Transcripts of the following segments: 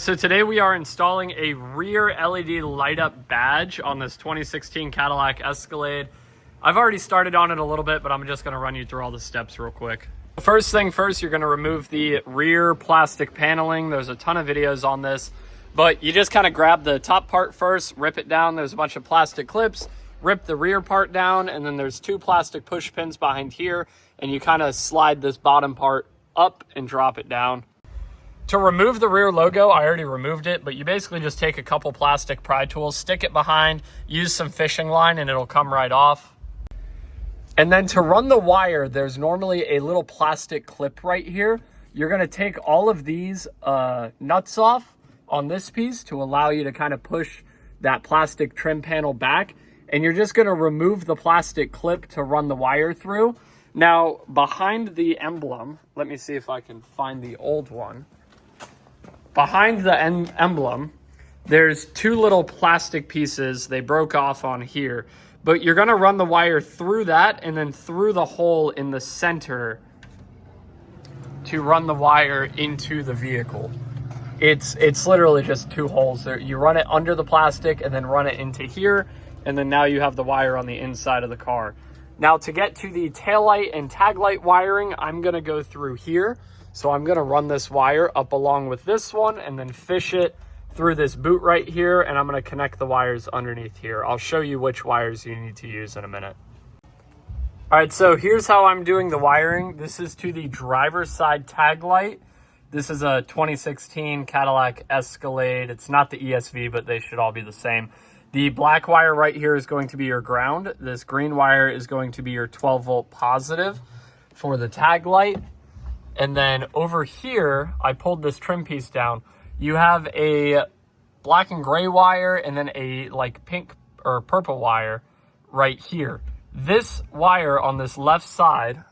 So today we are installing a rear LED light up badge on this 2016 Cadillac Escalade. I've already started on it a little bit, but I'm just going to run you through all the steps real quick. First thing first, you're going to remove the rear plastic paneling. There's a ton of videos on this, but you just kind of grab the top part first, rip it down. There's a bunch of plastic clips, rip the rear part down, and then there's two plastic push pins behind here, and you kind of slide this bottom part up and drop it down. To remove the rear logo, I already removed it, but you basically just take a couple plastic pry tools, stick it behind, use some fishing line, and it'll come right off. And then to run the wire, there's normally a little plastic clip right here. You're gonna take all of these nuts off on this piece to allow you to kind of push that plastic trim panel back. And you're just gonna remove the plastic clip to run the wire through. Now, behind the emblem, let me see if I can find the old one. Behind the emblem, there's two little plastic pieces. They broke off on here, but you're gonna run the wire through that and then through the hole in the center to run the wire into the vehicle. It's literally just two holes there. You run it under the plastic and then run it into here, and then now you have the wire on the inside of the car. Now to get to the taillight and tag light wiring, I'm gonna go through here. So I'm gonna run this wire up along with this one and then fish it through this boot right here, and I'm gonna connect the wires underneath here. I'll show you which wires you need to use in a minute. All right, so here's how I'm doing the wiring. This is to the driver's side tag light. This is a 2016 Cadillac Escalade. It's not the ESV, but they should all be the same. The black wire right here is going to be your ground. This green wire is going to be your 12-volt positive for the tag light. And then over here, I pulled this trim piece down. You have a black and gray wire and then a like pink or purple wire right here. This wire on this left side,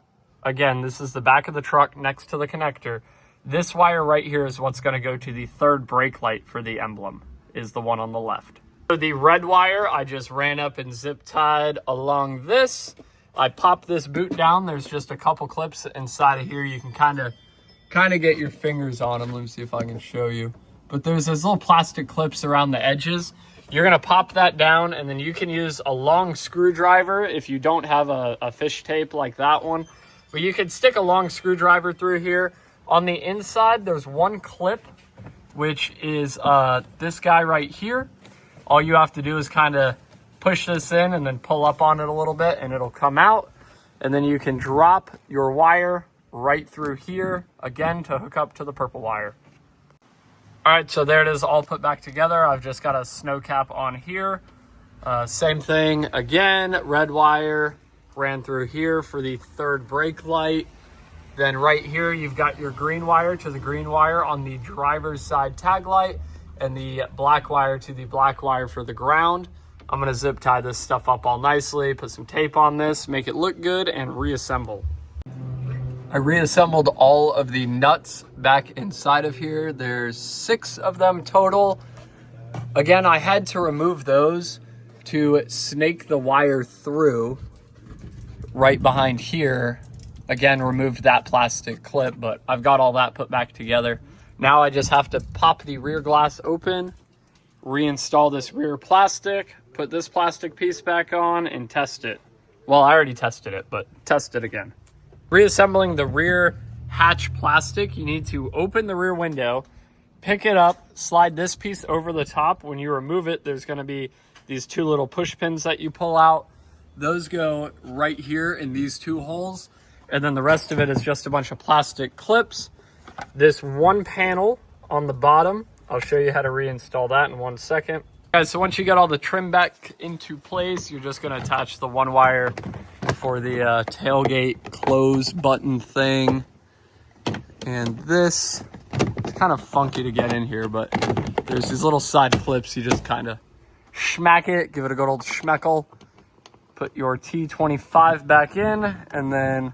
again, this is the back of the truck next to the connector. This wire right here is what's gonna go to the third brake light for the emblem, is the one on the left. So the red wire, I just ran up and zip tied along this. I popped this boot down. There's just a couple clips inside of here. You can kind of get your fingers on them. Let me see if I can show you. But there's those little plastic clips around the edges. You're gonna pop that down, and then you can use a long screwdriver if you don't have a fish tape like that one. But you can stick a long screwdriver through here. On the inside, there's one clip, which is this guy right here. All you have to do is kind of push this in and then pull up on it a little bit and it'll come out. And then you can drop your wire right through here again to hook up to the purple wire. All right, so there it is all put back together. I've just got a snow cap on here. Same thing again, red wire ran through here for the third brake light. Then right here, you've got your green wire to the green wire on the driver's side tag light and the black wire to the black wire for the ground. I'm gonna zip tie this stuff up all nicely, put some tape on this, make it look good, and reassemble. I reassembled all of the nuts back inside of here. There's 6 of them total. Again, I had to remove those to snake the wire through right behind here. Again, removed that plastic clip, but I've got all that put back together. Now I just have to pop the rear glass open, reinstall this rear plastic, put this plastic piece back on, and test it. Well, I already tested it, but test it again. Reassembling the rear hatch plastic, you need to open the rear window, pick it up, slide this piece over the top. When you remove it, there's gonna be these 2 little push pins that you pull out. Those go right here in these 2 holes. And then the rest of it is just a bunch of plastic clips. This one panel on the bottom, I'll show you how to reinstall that in 1 second. Guys, so once you get all the trim back into place, you're just gonna attach the one wire for the tailgate close button thing. And this, it's kind of funky to get in here, but there's these little side clips. You just kind of schmack it, give it a good old schmeckle. Put your T25 back in, and then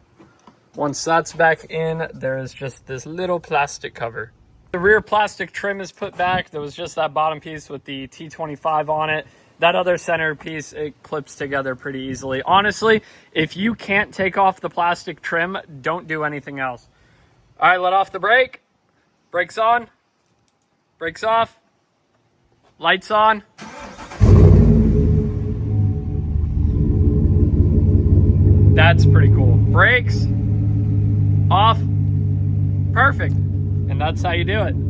once that's back in, there's just this little plastic cover. The rear plastic trim is put back. There was just that bottom piece with the T25 on it. That other center piece, it clips together pretty easily. Honestly, if you can't take off the plastic trim, don't do anything else. All right, let off the brake. Brakes on. Brakes off. Lights on. That's pretty cool. Brakes off. Perfect. And that's how you do it.